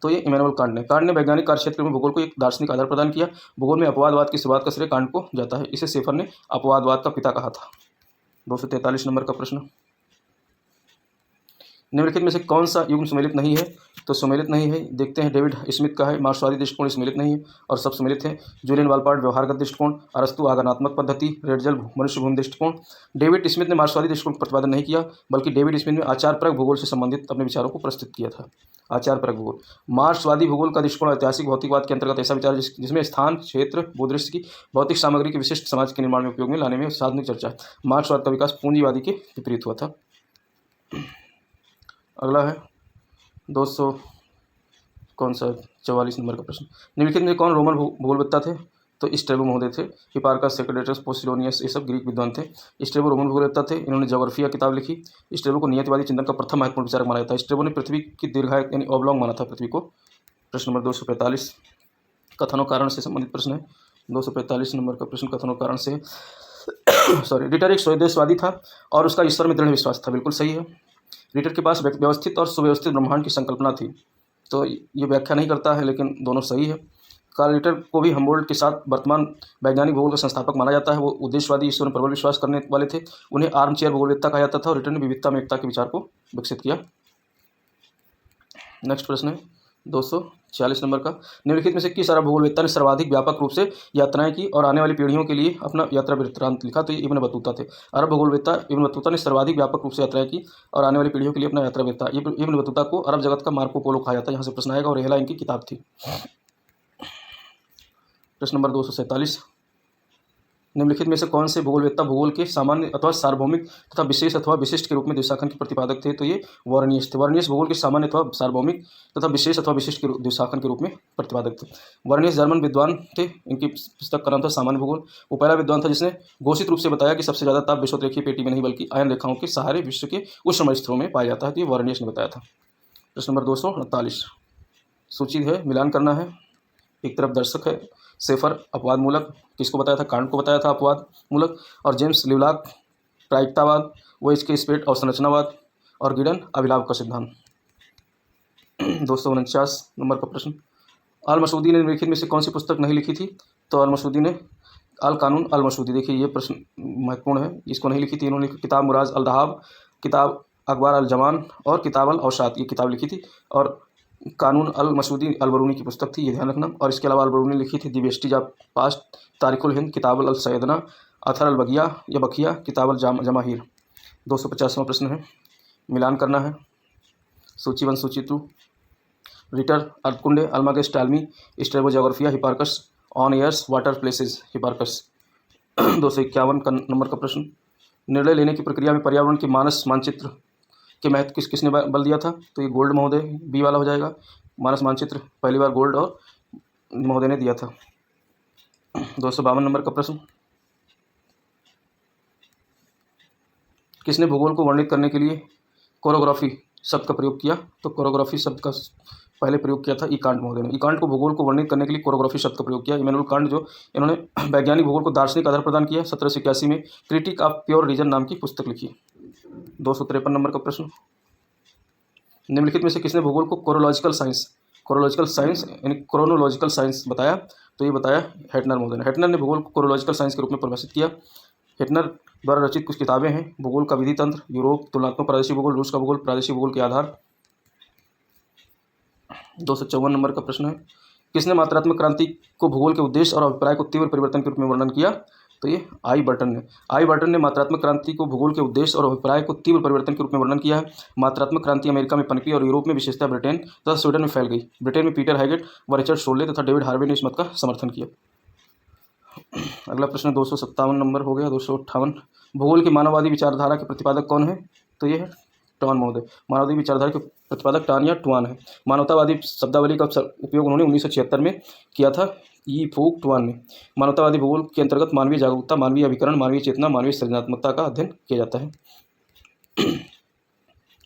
तो ये इमैनुअल कांट ने। कांट ने वैज्ञानिक कार्यक्षेत्र में भूगोल को एक दार्शनिक आधार प्रदान किया। भूगोल में अपवादवाद की शुरुआत का श्रेय कांट को जाता है। इसे शेफर ने अपवादवाद का पिता कहा था। 243 नंबर का प्रश्न, निम्नलिखित में से कौन सा युग्म सुमेलित नहीं है? तो सुमेलित नहीं है, देखते हैं। डेविड स्मिथ का है मार्क्सवादी दृष्टिकोण, सुमेलित नहीं है और सब सुमेलित है। जूलियन वालपार्ट व्यवहारगत दृष्टिकोण, अरस्तु आगमनात्मक पद्धति, रेटजल मनुष्य भूमि दृष्टिकोण। डेविड स्मिथ ने मार्क्सवादी दृष्टिकोण का प्रतिपादन नहीं किया, बल्कि डेविड स्मिथ ने आचारपरक भूगोल से संबंधित अपने विचारों को प्रस्तुत किया था। आचारपरक भूगोल, मार्क्सवादी भूगोल का दृष्टिकोण ऐतिहासिक भौतिकवाद के अंतर्गत ऐसा विचार जिसमें स्थान, क्षेत्र, भूदृश्य की भौतिक सामग्री के विशिष्ट समाज के निर्माण में उपयोग में लाने में साधनिक चर्चा है। मार्क्सवाद का विकास पूंजीवादी के विपरीत हुआ था। अगला है 244 कौन सा 44 नंबर का प्रश्न, निम्नलिखित में कौन रोमन भूगोलवेत्ता थे? तो स्ट्रैबो महोदय थे। हिपार्कस, सेक्रेटस, पोसिडोनियस, ये सब ग्रीक विद्वान थे। स्ट्रैबो रोमन भूगोलवेत्ता थे। इन्होंने ज्योग्राफिया किताब लिखी। स्ट्रैबो को नियतिवादी चिंतन का प्रथम महत्वपूर्ण विचारक माना जाता है। स्ट्रैबो ने पृथ्वी की दीर्घायत यानी ऑब्लॉन्ग माना था पृथ्वी को। प्रश्न नंबर 245 कथन और कारण से संबंधित प्रश्न है। 245 नंबर का प्रश्न कथन और कारण से सॉरी, रिटर एक स्वदेशवादी था और उसका ईश्वर में दृढ़ विश्वास था। बिल्कुल सही है। रिटर के पास व्यवस्थित और सुव्यवस्थित ब्रह्मांड की संकल्पना थी। तो ये व्याख्या नहीं करता है, लेकिन दोनों सही है। कार्ल रिटर को भी हमबोल्ट के साथ वर्तमान वैज्ञानिक भूगोल का संस्थापक माना जाता है। वो उद्देश्यवादी ईश्वर में प्रबल विश्वास करने वाले थे। उन्हें आर्म चेयर भूगोलवेत्ता कहा जाता था और रिटर ने विविधता में एकता के विचार को विकसित किया। नेक्स्ट प्रश्न है 246 नंबर का, निम्नलिखित में से किस अरब भूगोलवेत्ता ने सर्वाधिक व्यापक रूप से यात्राएं की और आने वाली पीढ़ियों के लिए अपना यात्रा वृत्तांत लिखा? तो ये इब्न बतूता थे। अरब भूगोलवेत्ता इब्न बतूता ने सर्वाधिक व्यापक रूप से यात्राएं की और आने वाली पीढ़ियों के लिए अपना यात्रा वृत्तांत। इब्न बतूता को अरब जगत का मार्को पोलो कहा जाता है। यहाँ से प्रश्न आएगा और रेहला इनकी किताब थी। प्रश्न नंबर 247, निम्नलिखित में से कौन से भूगोलवेत्ता भूगोल के सामान्य अथवा सार्वभौमिक तथा विशेष अथवा विशिष्ट के रूप में द्विशाखन के प्रतिपादक थे? तो ये वर्नियस थे। वर्नियस भूगोल के सामान्य अथवा सार्वभौमिक तथा विशेष अथवा विशिष्ट के द्विशाखन के रूप में प्रतिपादक थे। वर्नियस जर्मन विद्वान थे। इनकी पुस्तक का नाम था सामान्य भूगोल। वो पहला विद्वान था जिसने घोषित रूप से बताया कि सबसे ज़्यादा ताप विषुवतरेखीय पेटी में नहीं बल्कि आयन रेखाओं के सहारे विश्व के उष्ण स्तरों में पाया जाता है। तो ये वर्नियस ने बताया था। प्रश्न नंबर 248, सूची है, मिलान करना है। एक तरफ दर्शक है, सेफर अपवाद मूलक, किसको बताया था? कांट को बताया था अपवाद मूलक। और जेम्स लिवलॉक प्रायिकतावाद, वो इसके स्पेट अवसंरचनावाद, और गिडन अभिलाव का सिद्धांत। 249 नंबर का प्रश्न, अल मसूदी ने निम्नलिखित में से कौन सी पुस्तक नहीं लिखी थी? तो अल मसूदी ने अल कानून अल मसूदी, देखिए ये प्रश्न महत्वपूर्ण है, इसको नहीं लिखी थी। इन्होंने किताब मुराज अल दहाब, किताब अखबार अल जमान और किताब अल औसात, ये किताब लिखी थी। और कानून अल मसूदी अलबरूनी की पुस्तक थी, ये ध्यान रखना। और इसके अलावा अलबरूनी लिखी थी दी वेस्टिज ऑफ पास्ट, तारिकुल हिंद, किताब अल सैदना, अथर अल बगिया या बखिया, किताब अल जमाहिर। 250वां प्रश्न है, मिलान करना है। सूची 1, सूची 2, Ritter Erdkunde, Almagest Ptolemy, Strabo Geographia, Hipparchus, on airs water places, Hipparchus. 251 का नंबर का प्रश्न, निर्णय लेने की प्रक्रिया में पर्यावरण के मानस मानचित्र के महत्व किसने बल दिया था? तो ये गोल्ड महोदय, बी वाला हो जाएगा। मानस मानचित्र पहली बार गोल्ड और महोदय ने दिया था। 252 नंबर का प्रश्न, किसने भूगोल को वर्णित करने के लिए कोरियोग्राफी शब्द का प्रयोग किया? तो कोरियोग्राफी शब्द का पहले प्रयोग किया था ई कांट महोदय ने। ई कांट को भूगोल को वर्णित करने के लिए कोरियोग्राफी शब्द का प्रयोग किया। इमैनुअल कांट जो इन्होंने वैज्ञानिक भूगोल को दार्शनिक आधार प्रदान किया। 1781 में क्रिटिक ऑफ प्योर रीजन नाम की पुस्तक लिखी। 253 नंबर का प्रश्न, निम्नलिखित में से किसने भूगोल को कोरोलॉजिकल साइंस यानी क्रोनोलॉजिकल साइंस बताया? तो ये बताया हेटनर महोदय ने। हेटनर ने भूगोल को कोरोलॉजिकल साइंस के रूप में परिभाषित किया। हेटनर द्वारा रचित कुछ किताबें हैं, भूगोल का विधि तंत्र, यूरोप, तुलनात्मक प्रादेशिक भूगोल, रूस का भूगोल, प्रादेशिक भूगोल के आधार। 254 नंबर का प्रश्न है, किसने मात्रात्मक क्रांति को भूगोल के उद्देश्य और अभिप्राय को तीव्र परिवर्तन के रूप में वर्णन किया? तो ये आई बर्टन ने मात्रात्मक क्रांति को भूगोल के उद्देश्य और अभिप्राय को तीव्र परिवर्तन के रूप में वर्णन किया है। मात्रात्मक क्रांति अमेरिका में पनपी और यूरोप में, विशेषतः ब्रिटेन तथा स्वीडन में फैल गई। ब्रिटेन में पीटर हैगेट व रिचर्ड शोले तथा डेविड हार्वे ने इस मत का समर्थन किया। अगला प्रश्न 257 नंबर हो गया। 258, भूगोल की मानववादी विचारधारा के प्रतिपादक कौन है? तो ये है टॉन महोदय। मानववादी विचारधारा के प्रतिपादक टॉन या टुआन है। मानवतावादी शब्दावली का उपयोग उन्होंने 1976 में किया था, ई फूक टुआन ने। मानवतावादी भूगोल के अंतर्गत मानवीय जागरूकता, मानवीय अभिकरण, मानवीय चेतना, मानवीय सृजनात्मकता का अध्ययन किया जाता है।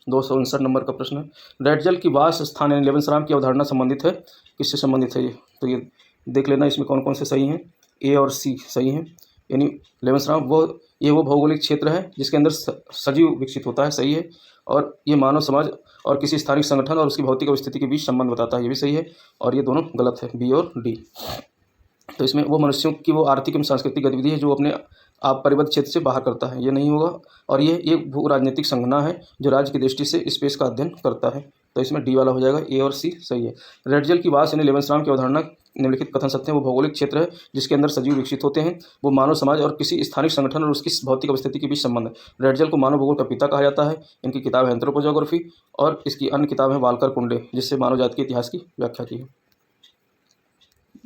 259 नंबर का प्रश्न है, रेडजल की वास स्थान यानी लेवेंसराम की अवधारणा संबंधित है, किससे संबंधित है ये? तो ये देख लेना, इसमें कौन कौन से सही हैं। ए और सी सही हैं, यानी लेवेंसराम वो भौगोलिक क्षेत्र है जिसके अंदर सजीव विकसित होता है, सही है। और ये मानव समाज और किसी स्थानिक संगठन और उसकी भौतिक स्थिति के बीच संबंध बताता है, ये भी सही है। और ये दोनों गलत है, बी और डी। तो इसमें वो मनुष्यों की वो आर्थिक एवं सांस्कृतिक गतिविधि है जो अपने आप परिबद्ध क्षेत्र से बाहर करता है, ये नहीं होगा। और ये एक भू राजनीतिक संगठन है जो राज्य की दृष्टि से स्पेस का अध्ययन करता है, तो इसमें डी वाला हो जाएगा। ए और सी सही है। रेडजल की वास यानी लेवेंसराम की अवधारणा निम्नलिखित कथन सत्य है, वो भौगोलिक क्षेत्र है जिसके अंदर सजीव विकसित होते हैं, वो मानव समाज और किसी स्थानिक संगठन और उसकी भौतिक अवस्थिति के बीच संबंध है। रेडजल को मानव भूगोल का पिता कहा जाता है। इनकी किताब है एंथ्रोपोजोग्राफी और इसकी अन्य किताब है वाल्कर कुंडे, जिससे मानव जाति के इतिहास की व्याख्या की है।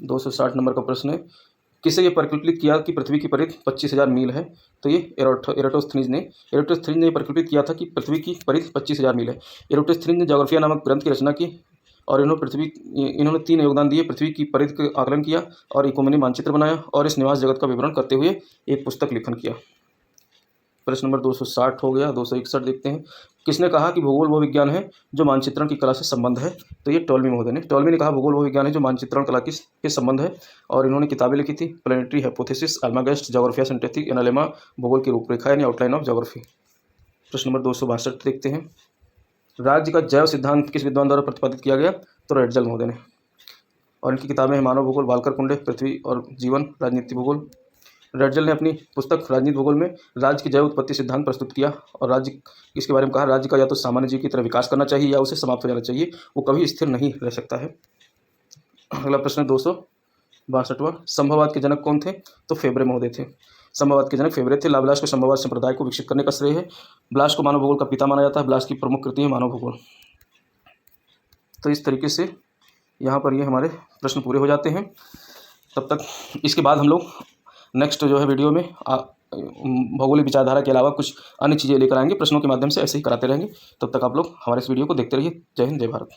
260 नंबर का प्रश्न है, किसे ये परिकल्पित किया कि पृथ्वी की परिधि 25,000 मील है? तो ये एराटोस्थनीज ने परिकल्पित किया था कि पृथ्वी की परिधि 25,000 मील है। एराटोस्थनीज ने ज्योग्राफिया नामक ग्रंथ की रचना की और इन्होंने 3 योगदान दिए। पृथ्वी की परिधि का आकलन किया और इकोमनी मानचित्र बनाया और इस निवास जगत का विवरण करते हुए एक पुस्तक लेखन किया। प्रश्न नंबर 260 हो गया। 261 देखते हैं। किसने कहा कि भूगोल वो विज्ञान है जो मानचित्रण की कला से संबंध है? तो ये टॉलमी महोदय ने। टॉलमी ने कहा भूगोल वो विज्ञान है जो मानचित्रण कला के संबंध है, और इन्होंने किताबें लिखी थी, प्लानिटरी हाइपोथेसिस, अल्मागेस्ट, ज्योग्राफिया सिंथेटिक एनालेमा, भूगोल की रूपरेखा यानी आउटलाइन ऑफ ज्योग्राफी। प्रश्न नंबर 262 देखते हैं। राज्य का जैव सिद्धांत किस विद्वान द्वारा प्रतिपादित किया गया? तो रेटजल महोदय ने। और इनकी किताबें हैं मानव भूगोल, वालकर कुंडे, पृथ्वी और जीवन, राजनीति भूगोल। रेटजल ने अपनी पुस्तक राजनीति भूगोल में राज्य की जैव उत्पत्ति सिद्धांत प्रस्तुत किया और राज्य इसके बारे में कहा, राज्य का या तो सामान्य जीव की तरह विकास करना चाहिए या उसे समाप्त हो जाना चाहिए, वो कभी स्थिर नहीं रह सकता है। अगला प्रश्न 262वां। संभववाद के जनक कौन थे? तो फेब्रे महोदय थे। संभववाद के जनक फेब्रे थे। लाब्लास को संभववाद संप्रदाय को विकसित करने का श्रेय है। ब्लास को मानव भूगोल का पिता माना जाता है। ब्लास की प्रमुख कृति है मानव भूगोल। तो इस तरीके से यहाँ पर ये हमारे प्रश्न पूरे हो जाते हैं। तब तक इसके बाद हम लोग नेक्स्ट जो है वीडियो में भौगोलिक विचारधारा के अलावा कुछ अन्य चीज़ें लेकर आएंगे, प्रश्नों के माध्यम से ऐसे ही कराते रहेंगे। तब तक आप लोग हमारे इस वीडियो को देखते रहिए। जय हिंद, जय भारत।